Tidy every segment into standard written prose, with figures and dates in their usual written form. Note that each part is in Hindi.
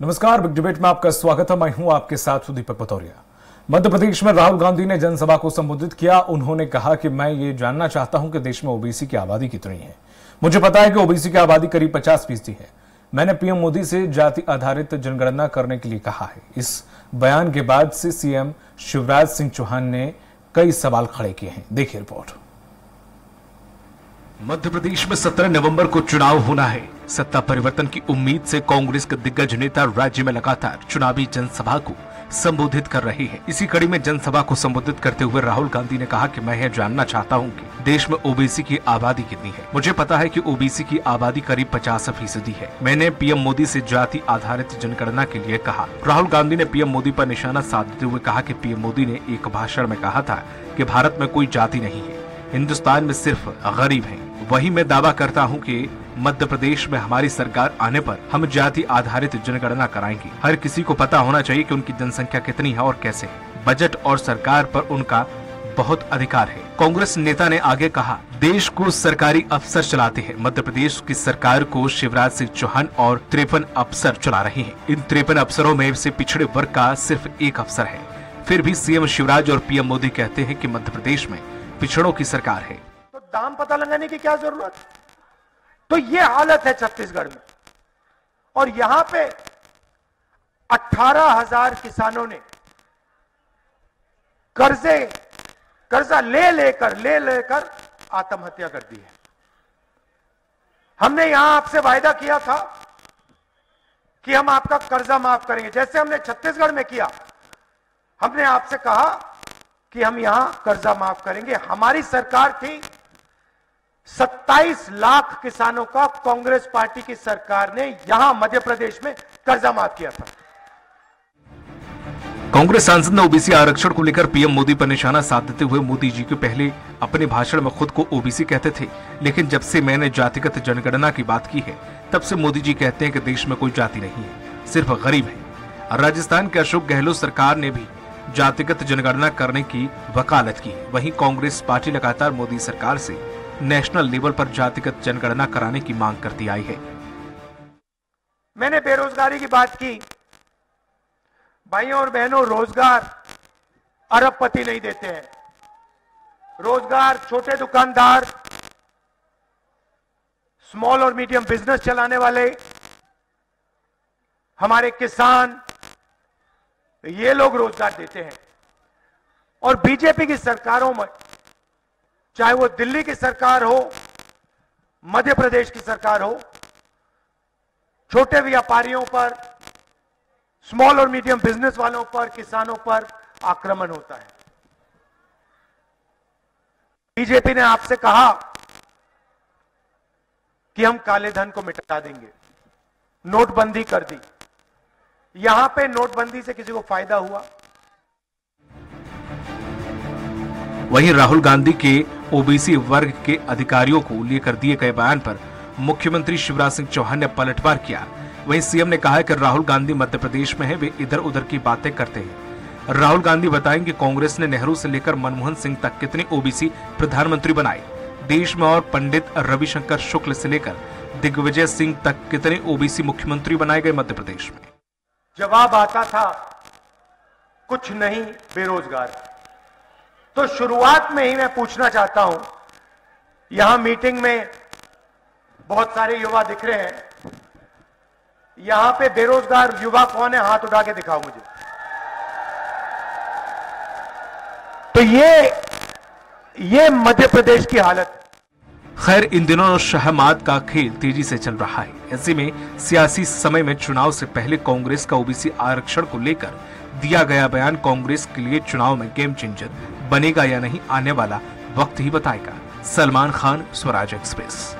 नमस्कार, बिग डिबेट में आपका स्वागत है। मैं हूं आपके साथ दीपक पतौरिया। मध्य प्रदेश में राहुल गांधी ने जनसभा को संबोधित किया। उन्होंने कहा कि मैं ये जानना चाहता हूं कि देश में ओबीसी की आबादी कितनी है। मुझे पता है कि ओबीसी की आबादी करीब 50% है। मैंने पीएम मोदी से जाति आधारित जनगणना करने के लिए कहा है। इस बयान के बाद से सीएम शिवराज सिंह चौहान ने कई सवाल खड़े किए हैं। देखिए रिपोर्ट। मध्य प्रदेश में 17 नवंबर को चुनाव होना है। सत्ता परिवर्तन की उम्मीद से कांग्रेस के दिग्गज नेता राज्य में लगातार चुनावी जनसभा को संबोधित कर रहे हैं। इसी कड़ी में जनसभा को संबोधित करते हुए राहुल गांधी ने कहा कि मैं यह जानना चाहता हूं कि देश में ओबीसी की आबादी कितनी है। मुझे पता है कि ओबीसी की आबादी करीब 50% है। मैंने पीएम मोदी से जाति आधारित जनगणना के लिए कहा। राहुल गांधी ने पीएम मोदी पर निशाना साधते हुए कहा कि पीएम मोदी ने एक भाषण में कहा था कि भारत में कोई जाति नहीं है, हिंदुस्तान में सिर्फ गरीब हैं। वही मैं दावा करता हूं कि मध्य प्रदेश में हमारी सरकार आने पर हम जाति आधारित जनगणना कराएंगे। हर किसी को पता होना चाहिए कि उनकी जनसंख्या कितनी है और कैसे है। बजट और सरकार पर उनका बहुत अधिकार है। कांग्रेस नेता ने आगे कहा, देश को सरकारी अफसर चलाते हैं। मध्य प्रदेश की सरकार को शिवराज सिंह चौहान और 53 अफसर चला रहे हैं। इन 53 अफसरों में से पिछड़े वर्ग का सिर्फ एक अफसर है। फिर भी सीएम शिवराज और पीएम मोदी कहते हैं कि मध्य प्रदेश में पिछड़ों की सरकार है। तो दाम पता लगाने की क्या जरूरत? तो ये हालत है छत्तीसगढ़ में। और यहां पे 18,000 किसानों ने कर्जा ले लेकर आत्महत्या कर दी है। हमने यहां आपसे वायदा किया था कि हम आपका कर्जा माफ करेंगे, जैसे हमने छत्तीसगढ़ में किया। हमने आपसे कहा कि हम यहां कर्जा माफ करेंगे। हमारी सरकार थी, 27 लाख किसानों का कांग्रेस पार्टी की सरकार ने यहां मध्य प्रदेश में कर्जा माफ किया था। कांग्रेस सांसद ने ओबीसी आरक्षण को लेकर पीएम मोदी पर निशाना साधते हुए मोदी जी के पहले अपने भाषण में खुद को ओबीसी कहते थे, लेकिन जब से मैंने जातिगत जनगणना की बात की है तब से मोदी जी कहते हैं कि देश में कोई जाति नहीं है, सिर्फ गरीब है। राजस्थान के अशोक गहलोत सरकार ने भी जातिगत जनगणना करने की वकालत की। वहीं कांग्रेस पार्टी लगातार मोदी सरकार से नेशनल लेवल पर जातिगत जनगणना कराने की मांग करती आई है। मैंने बेरोजगारी की बात की। भाइयों और बहनों, रोजगार अरबपति नहीं देते हैं। रोजगार छोटे दुकानदार, स्मॉल और मीडियम बिजनेस चलाने वाले, हमारे किसान, ये लोग रोजगार देते हैं। और बीजेपी की सरकारों में, चाहे वो दिल्ली की सरकार हो, मध्य प्रदेश की सरकार हो, छोटे व्यापारियों पर, स्मॉल और मीडियम बिजनेस वालों पर, किसानों पर आक्रमण होता है। बीजेपी ने आपसे कहा कि हम काले धन को मिटा देंगे, नोटबंदी कर दी। यहां पे नोटबंदी से किसी को फायदा हुआ? वहीं राहुल गांधी के ओबीसी वर्ग के अधिकारियों को लेकर दिए गए बयान पर मुख्यमंत्री शिवराज सिंह चौहान ने पलटवार किया। वहीं सीएम ने कहा कि राहुल गांधी मध्य प्रदेश में है, वे इधर उधर की बातें करते हैं। राहुल गांधी बताएं कि कांग्रेस ने नेहरू से लेकर मनमोहन सिंह तक कितने ओबीसी प्रधानमंत्री बनाए देश में, और पंडित रविशंकर शुक्ल से लेकर दिग्विजय सिंह तक कितने ओबीसी मुख्यमंत्री बनाए गए मध्य प्रदेश में। जवाब आता था कुछ नहीं, बेरोजगार। तो शुरुआत में ही मैं पूछना चाहता हूं, यहां मीटिंग में बहुत सारे युवा दिख रहे हैं, यहां पे बेरोजगार युवा कौन है? हाथ उठा के दिखाओ मुझे। तो ये मध्य प्रदेश की हालत। खैर, इन दिनों शहमाद का खेल तेजी से चल रहा है। ऐसे में सियासी समय में चुनाव से पहले कांग्रेस का ओबीसी आरक्षण को लेकर दिया गया बयान कांग्रेस के लिए चुनाव में गेम चेंजर बनेगा या नहीं, आने वाला वक्त ही बताएगा। सलमान खान, स्वराज एक्सप्रेस।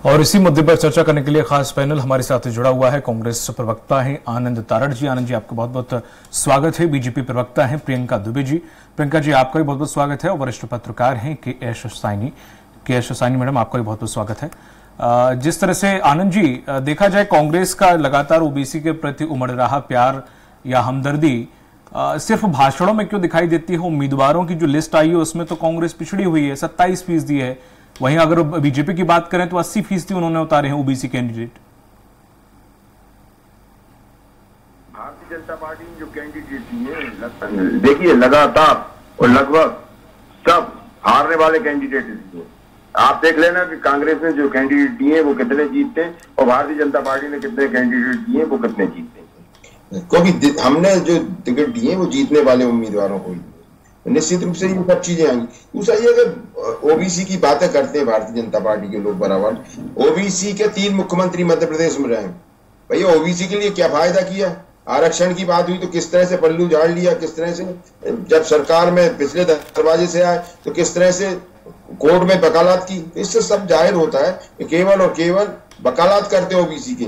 और इसी मुद्दे पर चर्चा करने के लिए खास पैनल हमारे साथ जुड़ा हुआ है। कांग्रेस प्रवक्ता हैं आनंद तारड़ जी। आनंद जी, आपका बहुत बहुत स्वागत है। बीजेपी प्रवक्ता हैं प्रियंका दुबे जी। प्रियंका जी, आपका भी बहुत बहुत स्वागत है। और वरिष्ठ पत्रकार हैं के एस साइनी मैडम, आपका भी बहुत बहुत स्वागत है। जिस तरह से आनंद जी देखा जाए, कांग्रेस का लगातार ओबीसी के प्रति उमड़ रहा प्यार या हमदर्दी सिर्फ भाषणों में क्यों दिखाई देती है? उम्मीदवारों की जो लिस्ट आई है उसमें तो कांग्रेस पिछड़ी हुई है, 27% है। वहीं अगर बीजेपी की बात करें तो 80% उन्होंने उतारे हैं ओबीसी कैंडिडेट। जनता पार्टी ने जो कैंडिडेट दिए, देखिए लगातार और लगभग सब हारने वाले कैंडिडेट दिए। आप देख लेना कि कांग्रेस ने जो कैंडिडेट दिए वो कितने जीतते हैं और भारतीय जनता पार्टी ने कितने कैंडिडेट दिए वो कितने जीतते हैं, क्योंकि हमने जो टिकट दिए वो जीतने वाले उम्मीदवारों को ही, निश्चित रूप से ये सब चीजें आएंगी। दूसरा ये अगर ओबीसी की बातें करते हैं भारतीय जनता पार्टी के लोग बराबर, ओबीसी के 3 मुख्यमंत्री मध्य प्रदेश में रहे, भैया ओबीसी के लिए क्या फायदा किया? आरक्षण की बात हुई तो किस तरह से पल्लू झाड़ लिया, किस तरह से जब सरकार में पिछले दरवाजे से आए तो किस तरह से कोर्ट में वकालत की। इससे सब जाहिर होता है कि केवल और केवल वकालत करते ओबीसी के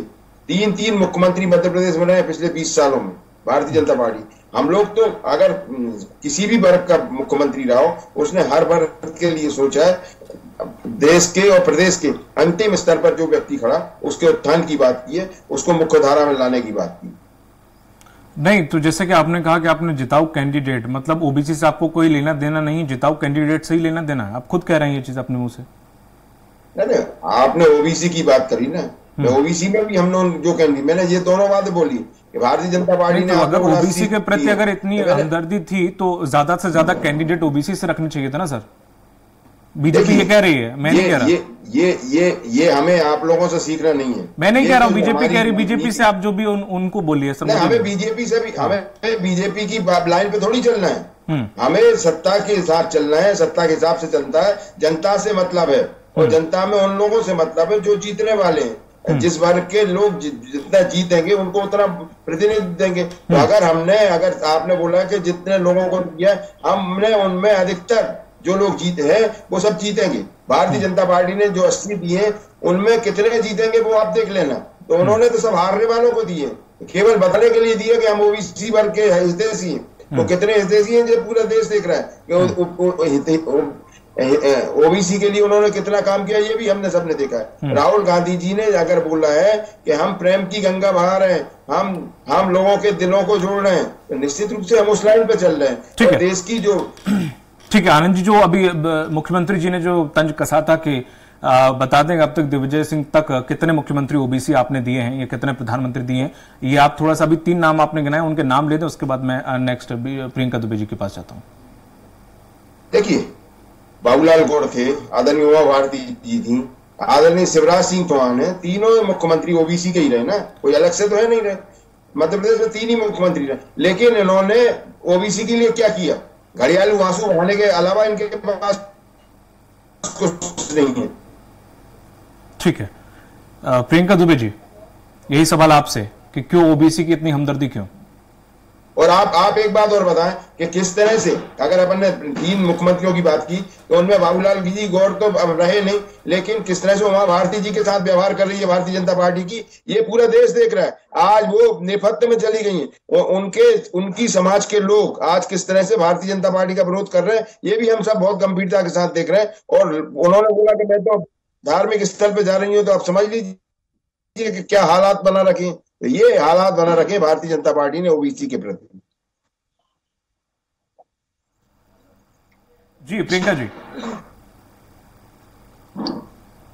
3 मुख्यमंत्री मध्य प्रदेश में रहे पिछले 20 सालों में भारतीय जनता पार्टी। हम लोग तो अगर किसी भी वर्ग का मुख्यमंत्री रहा हो उसने हर वर्ग के लिए सोचा है, देश के और प्रदेश के अंतिम स्तर पर जो व्यक्ति खड़ा उसके उत्थान की बात की है, उसको मुख्य धारा में लाने की बात की। नहीं तो जैसे कि आपने कहा कि आपने जिताऊ कैंडिडेट, मतलब ओबीसी से आपको कोई लेना देना नहीं, जिताऊ कैंडिडेट से ही लेना देना है, आप खुद कह रहे हैं ये चीज अपने मुंह से। नहीं, आपने ओबीसी की बात करी ना, ओबीसी में भी हम लोग जो कैंडिडेट, मैंने ये दोनों बातें बोली कि भारतीय जनता पार्टी ने, तो अगर ओबीसी के प्रति अगर इतनी हमदर्दी थी तो ज्यादा से ज्यादा कैंडिडेट ओबीसी से रखने चाहिए था ना सर। बीजेपी ये कह रही है, मैं नहीं कह रहा। ये हमें आप लोगों से सीखना नहीं है। मैं नहीं कह रहा हूँ, बीजेपी कह रही, बीजेपी से आप जो भी उनको बोलिए सर। हमें बीजेपी से भी, हमें बीजेपी की लाइन पे थोड़ी चलना है, हमें सत्ता के हिसाब चलना है, सत्ता के हिसाब से चलता है, जनता से मतलब है और जनता में उन लोगों से मतलब है जो जीतने वाले हैं। जिस वर्ग के लोग जितना जीतेंगे उनको उतना प्रतिनिधित्व देंगे। तो अगर आपने बोला कि जितने लोगों को दिया, हमने उनमें अधिकतर जो लोग जीते हैं वो सब जीतेंगे। भारतीय जनता पार्टी ने जो 80 दिए उनमें कितने जीतेंगे वो आप देख लेना। तो उन्होंने तो सब हारने वालों को दिए, केवल बताने के लिए दिए कि हम ओबीसी वर्ग के हितैषी हैं। तो कितने हितैषी हैं जो पूरा देश देख रहा है कि ओबीसी के लिए उन्होंने कितना काम किया, ये भी हमने सबने देखा है। राहुल गांधी जी ने अगर बोला है कि हम प्रेम की गंगा बहा रहे हैं, हम लोगों के दिलों को जोड़ रहे हैं, तो निश्चित रूप से हम उस लाइन पे चल रहे हैं। और देश की जो ठीक है आनंद जी, जो अभी मुख्यमंत्री जी ने जो तंज कसा था कि बता देंगे अब तक दिग्विजय सिंह तक कितने मुख्यमंत्री ओबीसी आपने दिए हैं या कितने प्रधानमंत्री दिए हैं, ये आप थोड़ा सा अभी 3 नाम आपने गिनाए, उनके नाम ले दें, उसके बाद मैं नेक्स्ट प्रियंका दुबे जी के पास जाता हूं। देखिए बाबूलाल गौड़ थे, आदरणीय उमा भारती जी थी, आदरणीय शिवराज सिंह चौहान है, तीनों मुख्यमंत्री ओबीसी के ही रहे ना, कोई अलग से तो है नहीं रहे। मध्य प्रदेश में 3 ही मुख्यमंत्री रहे, लेकिन इन्होंने ओबीसी के लिए क्या किया? घड़ियालू आंसू बहाने के अलावा इनके पास कुछ नहीं है। ठीक है प्रियंका दुबे जी, यही सवाल आपसे कि क्यों ओबीसी की इतनी हमदर्दी क्यों? और आप एक बात और बताएं कि किस तरह से, अगर अपन ने 3 मुख्यमंत्रियों की बात की तो उनमें बाबूलाल जी गौड़ तो अब रहे नहीं, लेकिन किस तरह से उमा भारती जी के साथ व्यवहार कर रही है भारतीय जनता पार्टी की, ये पूरा देश देख रहा है। आज वो नेपथ्य में चली गई है, उनकी समाज के लोग आज किस तरह से भारतीय जनता पार्टी का विरोध कर रहे हैं, ये भी हम सब बहुत गंभीरता के साथ देख रहे हैं। और उन्होंने बोला कि मैं तो धार्मिक स्थल पर जा रही हूँ, तो आप समझ लीजिए कि क्या हालात बना रखे हैं। तो ये हालात बना रखे भारतीय जनता पार्टी ने ओबीसी के प्रति। जी प्रियंका जी,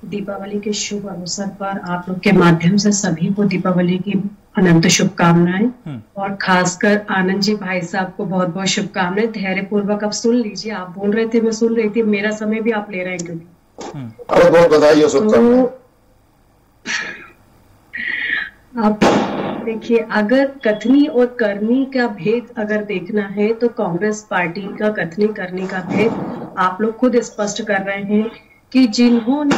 दीपावली के शुभ अवसर पर आप लोग के माध्यम से सभी को दीपावली की अनंत शुभकामनाएं, और खासकर आनंद जी भाई साहब को बहुत बहुत शुभकामनाएं। धैर्य पूर्वक आप सुन लीजिए, आप बोल रहे थे मैं सुन रही थी, मेरा समय भी आप ले रहे हैं क्योंकि बहुत बधाई शुभकामनाएं। आप देखिए, अगर कथनी और करनी का भेद अगर देखना है तो कांग्रेस पार्टी का कथनी करनी का भेद आप लोग खुद स्पष्ट कर रहे हैं कि जिन्होंने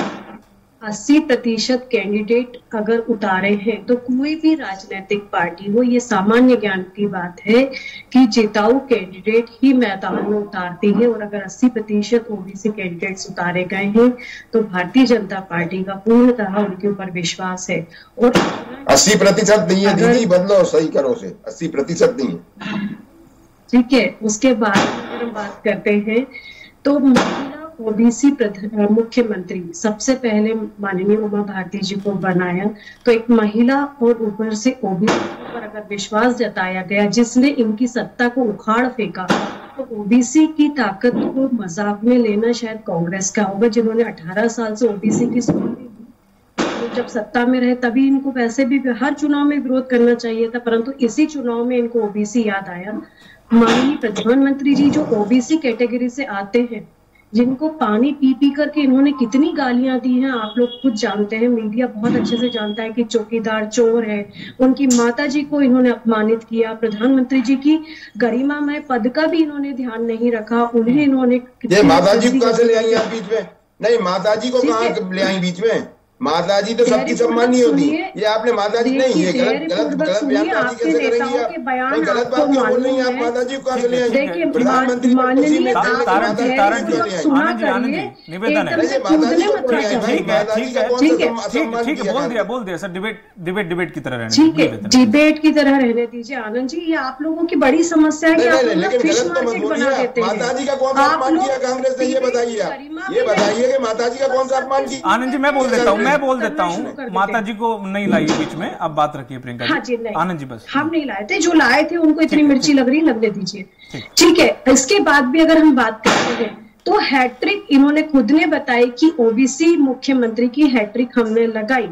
80% कैंडिडेट अगर उतारे हैं तो कोई भी राजनीतिक पार्टी हो, ये सामान्य ज्ञान की बात है कि जिताऊ कैंडिडेट ही मैदान में उतारती है। और अगर 80% ओबीसी कैंडिडेट्स उतारे गए हैं तो भारतीय जनता पार्टी का पूर्णतः उनके ऊपर विश्वास है। और 80% नहीं है दीदी, बदलो सही करो से 80% नहीं है। ठीक है, उसके बाद अगर हम बात करते हैं तो महिला ओबीसी मुख्यमंत्री सबसे पहले माननीय उमा भारती जी को बनाया, तो एक महिला और ऊपर से ओबीसी पर अगर विश्वास जताया गया जिसने इनकी सत्ता को उखाड़ फेंका, तो ओबीसी की ताकत को मजाक में लेना शायद कांग्रेस का होगा, जिन्होंने 18 साल से ओबीसी की सुनवाई लोग जब सत्ता में रहे तभी इनको वैसे भी हर चुनाव में विरोध करना चाहिए था, परंतु इसी चुनाव में इनको ओबीसी याद आया। माननीय प्रधानमंत्री जी जो ओबीसी कैटेगरी से आते हैं, जिनको पानी पी पी करके इन्होंने कितनी गालियां दी हैं, आप लोग खुद जानते हैं, मीडिया बहुत अच्छे से जानता है कि चौकीदार चोर है। उनकी माता जी को इन्होंने अपमानित किया, प्रधानमंत्री जी की गरिमामय पद का भी इन्होंने ध्यान नहीं रखा, उन्हें इन्होंने माता जी को कहां से ले आई आप बीच में? नहीं, माता जी को कहां ले आई बीच में? माता जी तो सबकी सम्मानी होती है। ये आपने माता जी नहीं, ये गलत बयानबाजी कैसे करेंगी आप? गलत बात क्यों बोल रही हैं आप? माता जी को कहां से ले आई? प्रधानमंत्री आनंद जी निवेदन है, ठीक है, बोल दिया सर, डिबेट की तरह रहने, ठीक है, डिबेट की तरह रहने दीजिए। आनंद जी, ये आप लोगों की बड़ी समस्या है कि आप लोग फिश मार्केट बना देते हैं। माता जी का कौन सा अपमान किया कांग्रेस ने? ये बताइए आप, ये बताइए कि माता जी का कौन सा अपमान किया? आनंद जी मैं बोल देता हूँ, माता जी को नहीं लाई बीच में, अब बात रखिए प्रियंका जी। हाँ जी, नहीं, आनंद जी बस हम नहीं लाए थे, जो लाए थे उनको इतनी मिर्ची लग रही, लगने दीजिए। ठीक है, इसके बाद भी अगर हम बात करते हैं तो हैट्रिक इन्होंने खुद ने बताई कि ओबीसी मुख्यमंत्री की हैट्रिक हमने लगाई।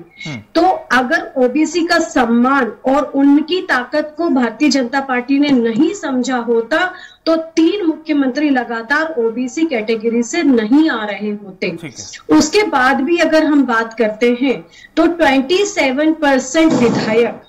तो अगर ओबीसी का सम्मान और उनकी ताकत को भारतीय जनता पार्टी ने नहीं समझा होता तो 3 मुख्यमंत्री लगातार ओबीसी कैटेगरी से नहीं आ रहे होते। उसके बाद भी अगर हम बात करते हैं तो 27% विधायक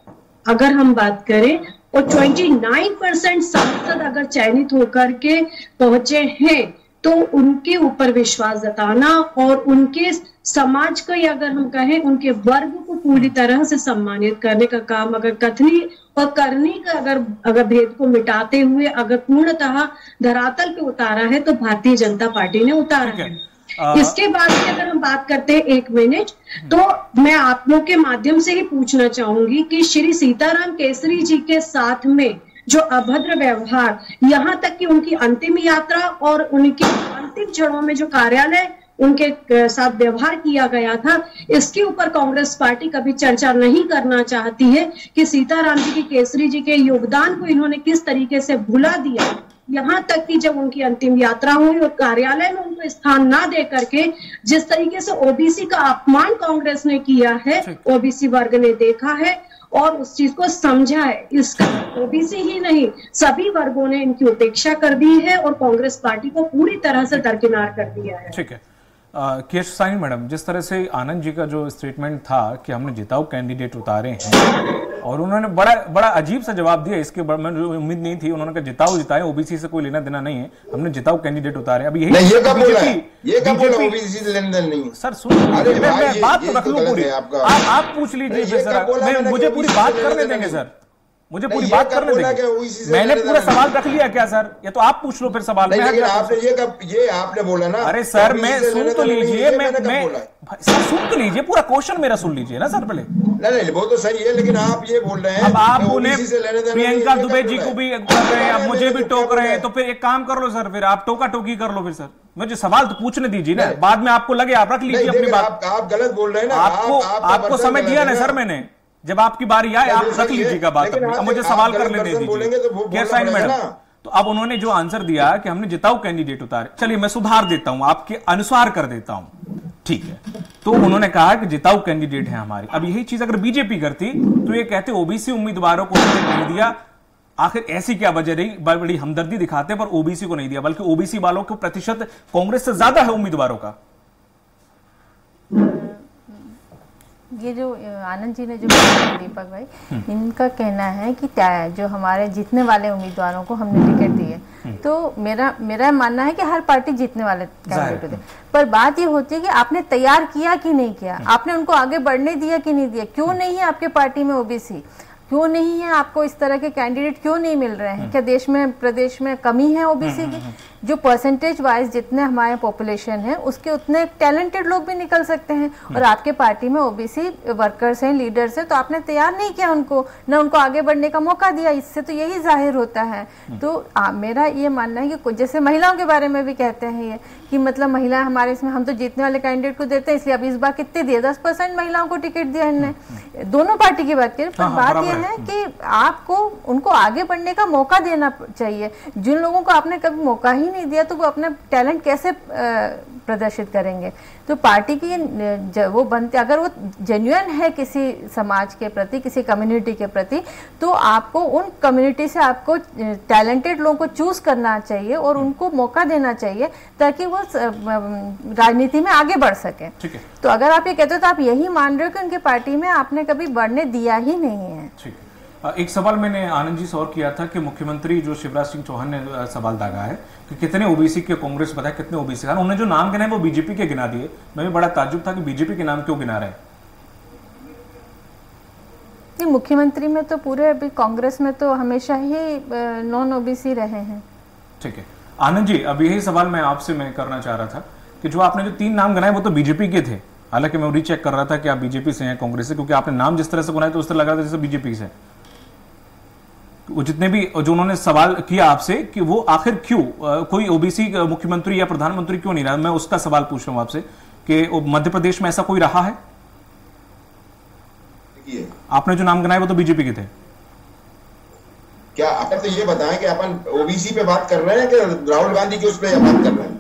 अगर हम बात करें और 29% सांसद अगर चयनित होकर के पहुंचे हैं तो उनके ऊपर विश्वास जताना और उनके समाज को, या अगर हम कहें उनके वर्ग को पूरी तरह से सम्मानित करने का काम अगर कथनी और करनी का अगर भेद को मिटाते हुए अगर पूर्णतः धरातल पे उतारा है तो भारतीय जनता पार्टी ने उतारा है। इसके बाद भी अगर हम बात करते हैं 1 मिनट, तो मैं आप लोग के माध्यम से ही पूछना चाहूंगी कि श्री सीताराम केसरी जी के साथ में जो अभद्र व्यवहार, यहाँ तक कि उनकी अंतिम यात्रा और उनके अंतिम क्षणों में जो कार्यालय उनके साथ व्यवहार किया गया था, इसके ऊपर कांग्रेस पार्टी कभी चर्चा नहीं करना चाहती है कि सीताराम जी की केसरी जी के योगदान को इन्होंने किस तरीके से भुला दिया। यहाँ तक कि जब उनकी अंतिम यात्रा हुई और कार्यालय में उनको स्थान ना दे करके जिस तरीके से ओबीसी का अपमान कांग्रेस ने किया है, ओबीसी वर्ग ने देखा है और उस चीज को समझा है। इसका ओबीसी ही नहीं, सभी वर्गों ने इनकी उपेक्षा कर दी है और कांग्रेस पार्टी को पूरी तरह से दरकिनार कर दिया है। ठीक है, केशव मैडम, जिस तरह से आनंद जी का जो स्टेटमेंट था कि हमने जिताऊ कैंडिडेट उतारे हैं और उन्होंने बड़ा अजीब सा जवाब दिया, इसके मैंने उम्मीद नहीं थी। उन्होंने कहा जिताऊ जिताए, ओबीसी से कोई लेना देना नहीं है, हमने जिताऊ कैंडिडेट उतारे। अब यही ये कब बोला है? ये कब बोला ओबीसी से लेना देना नहीं है? सर सुन, मैं बात तो रख लूं पूरी, आप पूछ लीजिए सर, मुझे पूरी बात करने देंगे सर, मुझे पूरी बात करने देंगे। मैंने पूरा सवाल रख लिया क्या सर? ये तो आप पूछ लो फिर सवाल। लेकिन आपने ये आपने बोला ना। अरे सर मैं सुन तो लीजिए, मैं सर सुन तो लीजिए, पूरा क्वेश्चन मेरा सुन लीजिए ना सर पहले। नहीं वो तो सही है, लेकिन आप ये बोल रहे हैं अब आप उन्हें प्रियंका दुबे जी को भी कर रहे हैं, अब मुझे भी टोक रहे हैं, तो फिर एक काम कर लो सर, फिर आप टोका टोकी कर लो फिर सर। मुझे सवाल तो पूछने दीजिए ना, बाद में आपको लगे आप रख लीजिए अपनी बात। आप गलत बोल रहे हैं ना। आपको समय दिया ना सर मैंने, जब आपकी बारी आए आप रख लीजिएगा बात अपनी। अब मुझे सवाल कर लेने दीजिए मैडम। तो अब उन्होंने जो आंसर दिया कि हमने जिताऊ कैंडिडेट उतारे, चलिए मैं सुधार देता हूं, आपके अनुसार कर देता हूं, ठीक है। तो उन्होंने कहा कि जिताऊ कैंडिडेट है हमारी। अब यही चीज अगर बीजेपी करती तो ये कहते ओबीसी उम्मीदवारों को नहीं दिया, आखिर ऐसी क्या वजह रही? बड़ी हमदर्दी दिखाते पर ओबीसी को नहीं दिया, बल्कि ओबीसी वालों को प्रतिशत कांग्रेस से ज्यादा है उम्मीदवारों का। ये जो आनंद जी ने जो कहा, दीपक भाई, इनका कहना है कि जो हमारे जीतने वाले उम्मीदवारों को हमने टिकट दी है, तो मेरा मानना है कि हर पार्टी जीतने वाले कैंडिडेट होते, पर बात ये होती है कि आपने तैयार किया कि नहीं किया, आपने उनको आगे बढ़ने दिया कि नहीं दिया। क्यों नहीं है आपके पार्टी में ओबीसी? क्यों नहीं है? आपको इस तरह के कैंडिडेट क्यों नहीं मिल रहे हैं? क्या देश में प्रदेश में कमी है ओबीसी की? जो परसेंटेज वाइज जितने हमारे पॉपुलेशन है उसके उतने टैलेंटेड लोग भी निकल सकते हैं, और आपके पार्टी में ओबीसी वर्कर्स हैं, लीडर्स हैं, तो आपने तैयार नहीं किया उनको, ना उनको आगे बढ़ने का मौका दिया। इससे तो यही जाहिर होता है। तो मेरा ये मानना है कि जैसे महिलाओं के बारे में भी कहते हैं ये कि मतलब महिला हमारे इसमें, हम तो जीतने वाले कैंडिडेट को देते हैं, इसलिए अब इस बार कितने दिए, 10% महिलाओं को टिकट दिया इनने। दोनों पार्टी की बात करें, पर बात यह है कि आपको उनको आगे बढ़ने का मौका देना चाहिए। जिन लोगों को आपने कभी मौका ही नहीं दिया तो वो अपना टैलेंट कैसे प्रदर्शित करेंगे। तो पार्टी की वो बनते, अगर वो जेन्युइन है किसी समाज के प्रति, किसी कम्युनिटी के प्रति, तो आपको उन कम्युनिटी से आपको टैलेंटेड लोगों को चूज करना चाहिए और उनको मौका देना चाहिए ताकि वो राजनीति में आगे बढ़ सके। तो अगर आप ये कहते हो तो आप यही मान रहे हो कि उनके पार्टी में आपने कभी बढ़ने दिया ही नहीं है। ठीक है। एक सवाल मैंने आनंद जी से और किया था कि मुख्यमंत्री जो शिवराज सिंह चौहान ने सवाल दागा है कि कितने ओबीसी के कांग्रेस बताया, कितने ओबीसी, उन्होंने जो नाम गिनाए वो बीजेपी के गिना दिए। मैं भी बड़ा ताज्जुब था कि बीजेपी के नाम क्यों गिना रहे। नहीं, मुख्यमंत्री में तो पूरे अभी कांग्रेस में तो हमेशा ही नॉन ओबीसी रहे हैं। ठीक है आनंद जी, अब यही सवाल मैं आपसे करना चाह रहा था कि जो आपने जो 3 नाम गिनाए वो तो बीजेपी के थे। हालांकि मैं रीचेक कर रहा था कि आप बीजेपी से हैं कांग्रेस से, क्योंकि आपने नाम जिस तरह से गिनाए तो उस तरह लग रहा था जैसे बीजेपी से। वो जितने भी जो उन्होंने सवाल किया आपसे कि वो आखिर क्यों कोई ओबीसी मुख्यमंत्री या प्रधानमंत्री क्यों नहीं रहा, मैं उसका सवाल पूछ रहा हूं आपसे कि मध्य प्रदेश में ऐसा कोई रहा है? आपने जो नाम गिनाए वो तो बीजेपी के थे। क्या आप तो ये बताएं कि अपन ओबीसी पे बात कर रहे हैं कि राहुल गांधी की उस पे बात कर रहे हैं?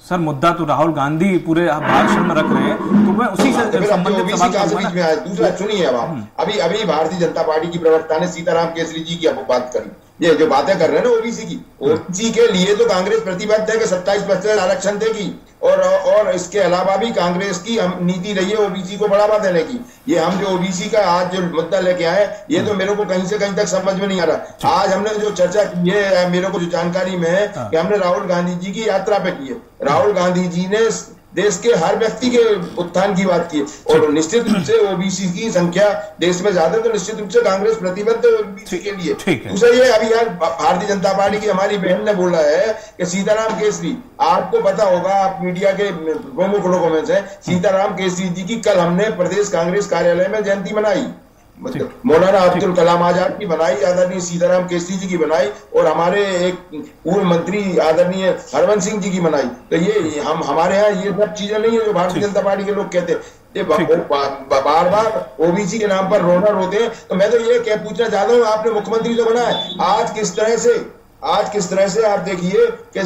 सर मुद्दा तो राहुल गांधी पूरे भाषण में रख रहे हैं, तो मैं उसी से संबंधित सवाल बीच में आया। दूसरा सुनिए, अब आप अभी भारतीय जनता पार्टी की प्रवक्ता ने सीताराम केसरी जी की बात करी, ये जो बातें कर रहे हैं ना ओबीसी की, ओबीसी के लिए तो कांग्रेस प्रतिबद्ध है कि 27% आरक्षण देगी और इसके अलावा भी कांग्रेस की नीति रही है ओबीसी को बढ़ावा देने की। ये हम जो ओबीसी का आज जो मुद्दा लेके आए, ये तो मेरे को कहीं से कहीं तक समझ में नहीं आ रहा। आज हमने जो चर्चा की है, मेरे को जो जानकारी में है कि हमने राहुल गांधी जी की यात्रा पे की है। राहुल गांधी जी ने देश के हर व्यक्ति के उत्थान की बात की और निश्चित रूप से ओबीसी की संख्या देश में ज्यादा, तो निश्चित रूप से कांग्रेस प्रतिबद्ध है ओबीसी के लिए। दूसरा ये अभी यार भारतीय जनता पार्टी की हमारी बहन ने बोला है कि सीताराम केसरी, आपको पता होगा, आप मीडिया के प्रमुख लोगों में से, सीताराम केसरी जी की कल हमने प्रदेश कांग्रेस कार्यालय में जयंती मनाई। मौलाना अब्दुल कलाम आजाद की बनाई, आदरणीय सीताराम केसरी जी की बनाई और हमारे एक पूर्व मंत्री आदरणीय हरवंश सिंह जी की बनाई। तो ये हमारे यहाँ ये सब चीजें नहीं है जो भारतीय जनता पार्टी के लोग कहते हैं। बार बार ओबीसी के नाम पर रोना रोते हैं। तो मैं तो ये पूछना चाहता हूँ, आपने मुख्यमंत्री तो बना है, आज किस तरह से आप देखिए कि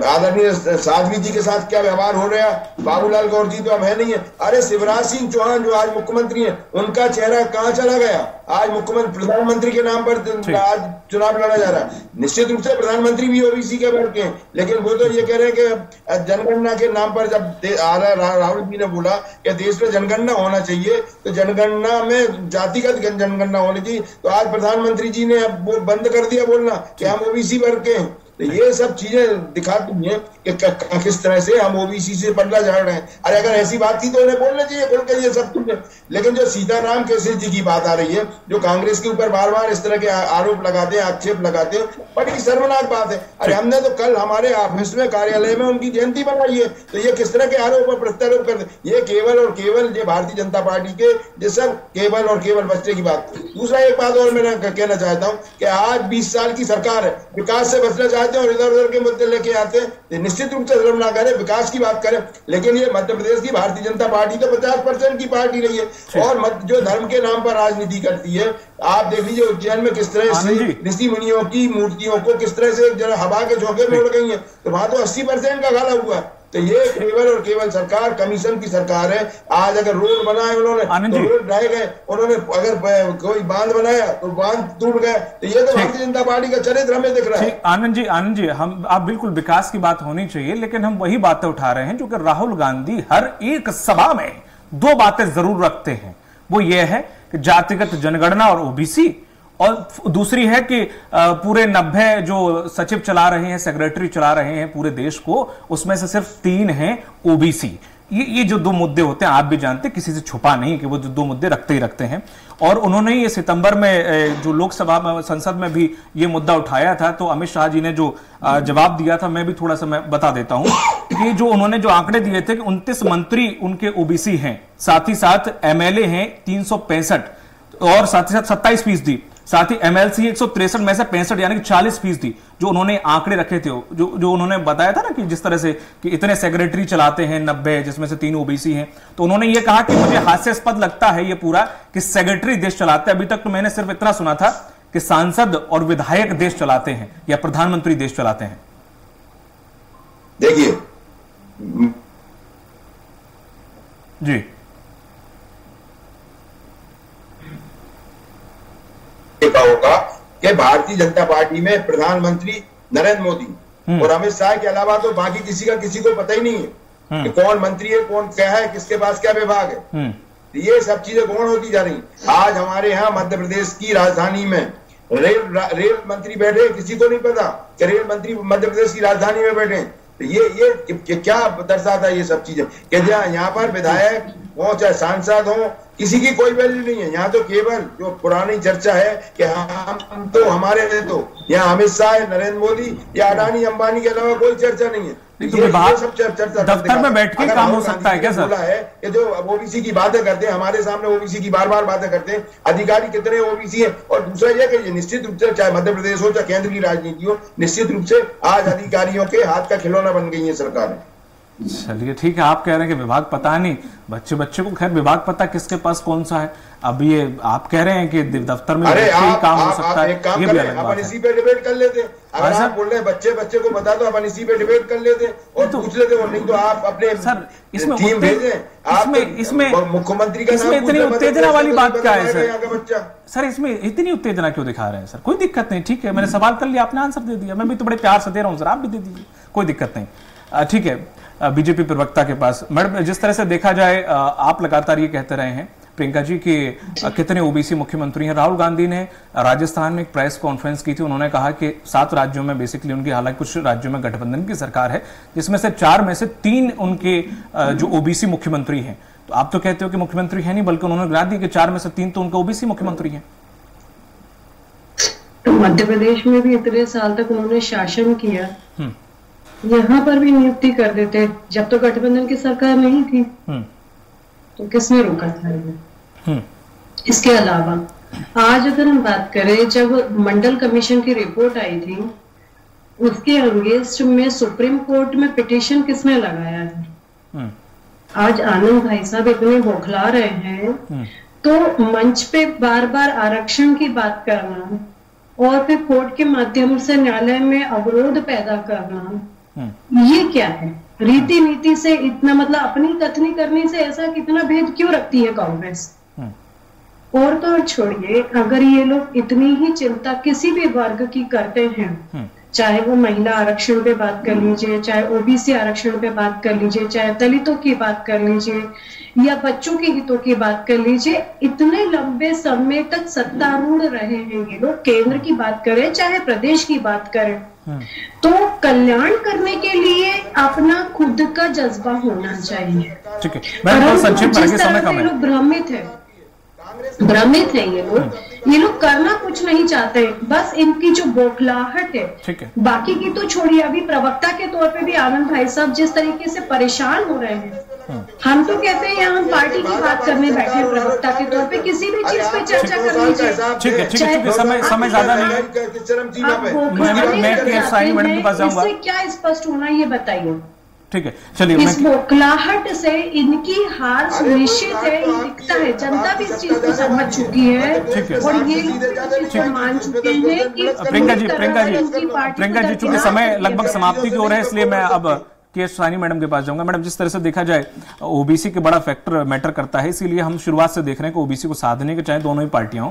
आदरणीय साध्वी जी के साथ क्या व्यवहार हो रहा है। बाबूलाल गौर जी तो अब है नहीं है। अरे शिवराज सिंह चौहान जो आज मुख्यमंत्री हैं, उनका चेहरा कहां चला गया? आज मुख्यमंत्री प्रधानमंत्री के नाम पर आज चुनाव लड़ा जा रहा है। निश्चित रूप से प्रधानमंत्री भी ओबीसी के वर्ग के हैं, लेकिन वो तो ये कह रहे हैं कि जनगणना के नाम पर जब राहुल जी ने बोला कि देश में जनगणना होना चाहिए, तो जनगणना में जातिगत जनगणना होनी चाहिए, तो आज प्रधानमंत्री जी ने अब वो बंद कर दिया बोलना कि हम ओबीसी वर्ग के हैं। तो ये सब चीजें दिखाती हैं कि किस तरह से हम ओबीसी से पल्ला झाड़ रहे हैं। अरे अगर ऐसी बात थी तो उन्हें बोलना चाहिए बोल के ये सब कुछ। लेकिन जो सीताराम केसरी जी की बात आ रही है, जो कांग्रेस के ऊपर बार बार इस तरह के आरोप लगाते हैं, आक्षेप लगाते हैं, बड़ी शर्मनाक बात है। अरे हमने तो कल हमारे ऑफिस में, कार्यालय में उनकी जयंती बनाई है, तो ये किस तरह के आरोप और प्रत्यारोप करते? ये केवल और केवल ये भारतीय जनता पार्टी के ये सब केवल और केवल बचने की बात। दूसरा एक बात और मैं कहना चाहता हूँ कि आज 20 साल की सरकार है, विकास से बचना चाहते हैं और इधर उधर के मुद्दे लेके आते हैं। निश्चित रूप से शर्म ना करें, विकास की बात करें, लेकिन ये मध्य प्रदेश की भारतीय जनता पार्टी तो 50% की पार्टी रही है और जो धर्म के नाम पर राजनीति करती है। आप देख लीजिए उज्जैन में किस तरह से ऋषि मुनियों की मूर्तियों को किस तरह से हवा के झोंके में उड़ गई है, तो वहां तो 80% का घाला हुआ। तो ये केवल और केवल सरकार कमीशन की सरकार है। आज अगर रोड बनाए उन्होंने तो रोड ढाए गए, उन्होंने अगर कोई बांध बनाया तो बांध टूट गए। तो ये तो भारतीय जनता पार्टी का चरित्र हमें दिख रहा है। आनंद जी आप बिल्कुल विकास की बात होनी चाहिए, लेकिन हम वही बातें उठा रहे हैं जो कि राहुल गांधी हर एक सभा में 2 बातें जरूर रखते हैं। वो ये है कि जातिगत जनगणना और ओबीसी, और दूसरी है कि पूरे 90 जो सचिव चला रहे हैं, सेक्रेटरी चला रहे हैं पूरे देश को, उसमें से सिर्फ 3 हैं ओबीसी। ये जो 2 मुद्दे होते हैं, आप भी जानते हैं, किसी से छुपा नहीं कि वो जो 2 मुद्दे रखते ही रखते हैं। और उन्होंने ये सितंबर में जो लोकसभा में, संसद में भी ये मुद्दा उठाया था, तो अमित शाह जी ने जो जवाब दिया था, मैं भी थोड़ा सा मैं बता देता हूं कि जो उन्होंने जो आंकड़े दिए थे कि 29 मंत्री उनके ओबीसी हैं, साथ ही साथ एमएलए हैं 365 और साथ ही साथ 27%, साथ ही एमएलसी 163 में से 65 यानी कि 40% जो उन्होंने आंकड़े रखे थे, जो उन्होंने बताया था ना कि जिस तरह से कि इतने सेक्रेटरी चलाते हैं 90 जिसमें से 3 ओबीसी हैं, तो उन्होंने ये कहा कि मुझे हास्यास्पद लगता है ये पूरा कि सेक्रेटरी देश चलाते हैं। अभी तक तो मैंने सिर्फ इतना सुना था कि सांसद और विधायक देश चलाते हैं या प्रधानमंत्री देश चलाते हैं। देखिए जी देखा होगा कि भारतीय जनता पार्टी में प्रधानमंत्री नरेंद्र मोदी और अमित शाह के अलावा तो बाकी किसी को पता ही नहीं है कि कौन मंत्री है, कौन क्या है, किसके पास क्या विभाग है। तो ये सब चीजें गौण होती जा रही। आज हमारे यहाँ मध्य प्रदेश की राजधानी में रेल मंत्री बैठे, किसी को नहीं पता कि रेल मंत्री मध्य प्रदेश की राजधानी में बैठे। तो ये क्या दर्शाता है ये सब चीजें कि यहाँ पर विधायक हो चाहे सांसद हो, किसी की कोई वैल्यू नहीं है। यहाँ तो केवल जो पुरानी चर्चा है कि हम तो हमारे तो यहाँ अमित शाह, नरेंद्र मोदी या अडानी अंबानी के अलावा कोई चर्चा नहीं है। तो विभाग सब चर्चा दफ्तर में बैठ के काम हो सकता है क्या सर? है कि जो ओबीसी की बातें करते हैं, हमारे सामने ओबीसी की बार बार बातें करते हैं, अधिकारी कितने ओबीसी है। और दूसरा यह कि निश्चित रूप से चाहे मध्य प्रदेश हो चाहे केंद्र की राजनीति हो, निश्चित रूप से आज अधिकारियों के हाथ का खिलौना बन गई है सरकार। चलिए ठीक है, आप कह रहे हैं कि विभाग पता नहीं, बच्चे को खैर विभाग पता किसके पास कौन सा है। अब ये आप कह रहे हैं कि दफ्तर में काम हो सकता है, ये भी अलग बात है। इसी पे डिबेट कर लेते हैं। अगर आप बोल रहे हैं बच्चे को बता दो, अपन इसी पे डिबेट कर लेते और पूछ लेते, और नहीं तो आप अपने सर इसमें टीम भेजें। इसमें मुख्यमंत्री का इसमें इतनी उत्तेजना वाली बात क्या है सर? बच्चा सर इसमें इतनी उत्तेजना क्यों दिखा रहे हैं सर? कोई दिक्कत नहीं, ठीक है, मैंने सवाल कर लिया, आपने आंसर दे दिया, मैं भी तो बड़े प्यार से दे रहा हूँ सर, आप भी दे दीजिए, कोई दिक्कत नहीं। ठीक है, बीजेपी प्रवक्ता के पास। मैडम, जिस तरह से देखा जाए, आप लगातार ये कहते रहे हैं प्रियंका जी कि कितने ओबीसी मुख्यमंत्री हैं। राहुल गांधी ने राजस्थान में एक प्रेस कॉन्फ्रेंस की थी, उन्होंने कहा कि 7 राज्यों में बेसिकली उनकी, हालांकि कुछ राज्यों में गठबंधन की सरकार है, जिसमें से 4 में से 3 उनके जो ओबीसी मुख्यमंत्री हैं। तो आप तो कहते हो कि मुख्यमंत्री है नहीं, बल्कि उन्होंने गिना दी कि 4 में से 3 तो उनके ओबीसी मुख्यमंत्री हैं। तो मध्य प्रदेश में भी इतने साल तक उन्होंने शासन किया, यहाँ पर भी नियुक्ति कर देते जब तो गठबंधन की सरकार नहीं थी, तो किसने रोका था? इसके अलावा आज अगर हम बात करें, जब मंडल कमीशन की रिपोर्ट आई थी, उसके अगेंस्ट में सुप्रीम कोर्ट में पिटीशन किसने लगाया था? आज आनंद भाई साहब इतने बौखला रहे हैं, तो मंच पे बार बार आरक्षण की बात करना और फिर कोर्ट के माध्यम से न्यायालय में अवरोध पैदा करना, ये क्या है? रीति नीति से इतना, मतलब अपनी कथनी करने से ऐसा कितना भेद क्यों रखती है कांग्रेस? और तो और छोड़िए, अगर ये लोग इतनी ही चिंता किसी भी वर्ग की करते हैं, चाहे वो महिला आरक्षण पे बात कर लीजिए, चाहे ओबीसी आरक्षण पे बात कर लीजिए, चाहे दलितों की बात कर लीजिए या बच्चों के हितों की बात कर लीजिए, इतने लंबे समय तक सत्तारूढ़ रहे हैं ये लोग। केंद्र की बात करें चाहे प्रदेश की बात करें, तो कल्याण करने के लिए अपना खुद का जज्बा होना चाहिए। ठीक है, मैं संक्षिप्त में, समय कम है। लोग भ्रमित है ये लोग करना कुछ नहीं चाहते, बस इनकी जो बौखलाहट है, बाकी की तो छोड़िए। अभी प्रवक्ता के तौर पे भी आनंद भाई साहब जिस तरीके से परेशान हो रहे हैं, हम तो कहते हैं यहाँ हम पार्टी की बात करने बैठे हैं, प्रवक्ता के तौर पे किसी भी चीज पे चर्चा कर लीजिए। ठीक है, समय ज्यादा नहीं है, मैं साइनी मैडम के पास जाऊंगा। इससे क्या स्पष्ट होना ये बताइए। ठीक है, चलिए। इस बौखलाहट से इनकी हार सुनिश्चित है, दिखता है, जनता भी इस चीज को समझ चुकी है और ये मान चुके हैं कि प्रियंका जी चूंकि समय लगभग समाप्ति की ओर है, इसलिए मैं अब के साइनी मैडम के पास जाऊंगा। मैडम, जिस तरह से देखा जाए ओबीसी के बड़ा फैक्टर मैटर करता है, इसीलिए हम शुरुआत से देख रहे हैं कि ओबीसी को साधने के चाहे दोनों ही पार्टियां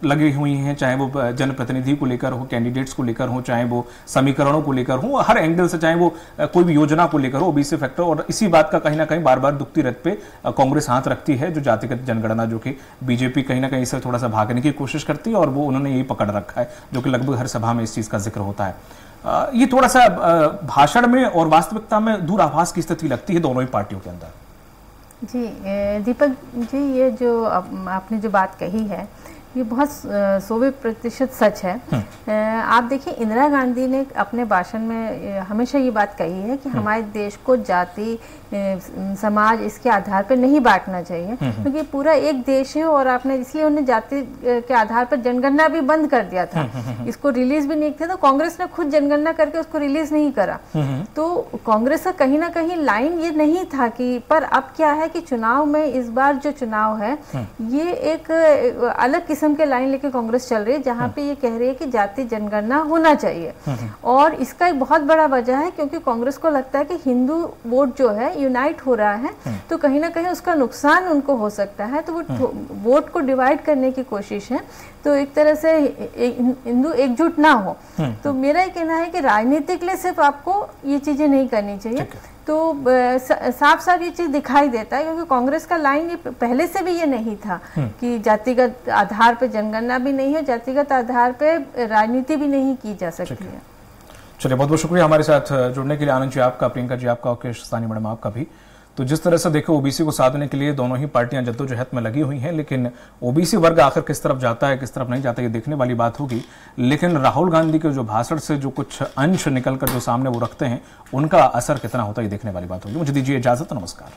लगी हुई हैं, चाहे वो जनप्रतिनिधि को लेकर हो, कैंडिडेट्स को लेकर हो, चाहे वो समीकरणों को लेकर हो, हर एंगल से, चाहे वो कोई भी योजना को लेकर हो, ओबीसी फैक्टर। और इसी बात का कहीं ना कहीं बार बार दुखती रथ पे कांग्रेस हाथ रखती है, जो जातिगत जनगणना, जो कि बीजेपी कहीं ना कहीं इससे थोड़ा सा भागने की कोशिश करती है, और वो उन्होंने यही पकड़ रखा है, जो कि लगभग हर सभा में इस चीज का जिक्र होता है। ये थोड़ा सा भाषण में और वास्तविकता में दूराभास की स्थिति लगती है दोनों ही पार्टियों के अंदर। जी दीपक जी, ये जो आपने जो बात कही है, ये बहुत 100% सच है। आप देखिए, इंदिरा गांधी ने अपने भाषण में हमेशा ये बात कही है कि हमारे देश को जाति, समाज, इसके आधार पर नहीं बांटना चाहिए, क्योंकि पूरा एक देश है। और आपने इसलिए उन्हें जाति के आधार पर जनगणना भी बंद कर दिया था, इसको रिलीज भी नहीं किया। तो कांग्रेस ने खुद जनगणना करके उसको रिलीज नहीं करा। तो कांग्रेस का कहीं ना कहीं लाइन ये नहीं था कि, पर अब क्या है कि चुनाव में इस बार जो चुनाव है, ये एक अलग किस्म के लाइन लेके कांग्रेस चल रही है, जहाँ पे ये कह रही है कि जाति जनगणना होना चाहिए। और इसका एक बहुत बड़ा वजह है क्योंकि कांग्रेस को लगता है कि हिंदू वोट जो है यूनाइट हो रहा है, तो कहीं ना कहीं उसका नुकसान उनको हो सकता है, तो वो वोट को डिवाइड करने की कोशिश है, तो एक तरह से हिंदू एकजुट ना हो। तो मेरा ये कहना है कि राजनीतिक लिए सिर्फ आपको ये चीजें नहीं करनी चाहिए। तो साफ साफ ये चीज दिखाई देता है क्योंकि कांग्रेस का लाइन ये पहले से भी ये नहीं था कि जातिगत आधार पे जनगणना भी नहीं है, जातिगत आधार पे राजनीति भी नहीं की जा सकती है। चलिए, बहुत बहुत शुक्रिया हमारे साथ जुड़ने के लिए आनंद जी आपका, प्रियंका जी आपका और केश सानी मैडम आपका भी। तो जिस तरह से देखो ओबीसी को साधने के लिए दोनों ही पार्टियां जद्दोजहद में लगी हुई हैं, लेकिन ओबीसी वर्ग आखिर किस तरफ जाता है किस तरफ नहीं जाता ये देखने वाली बात होगी। लेकिन राहुल गांधी के जो भाषण से जो कुछ अंश निकलकर जो सामने वो रखते हैं उनका असर कितना होता है ये देखने वाली बात होगी। मुझे दीजिए इजाजत, नमस्कार।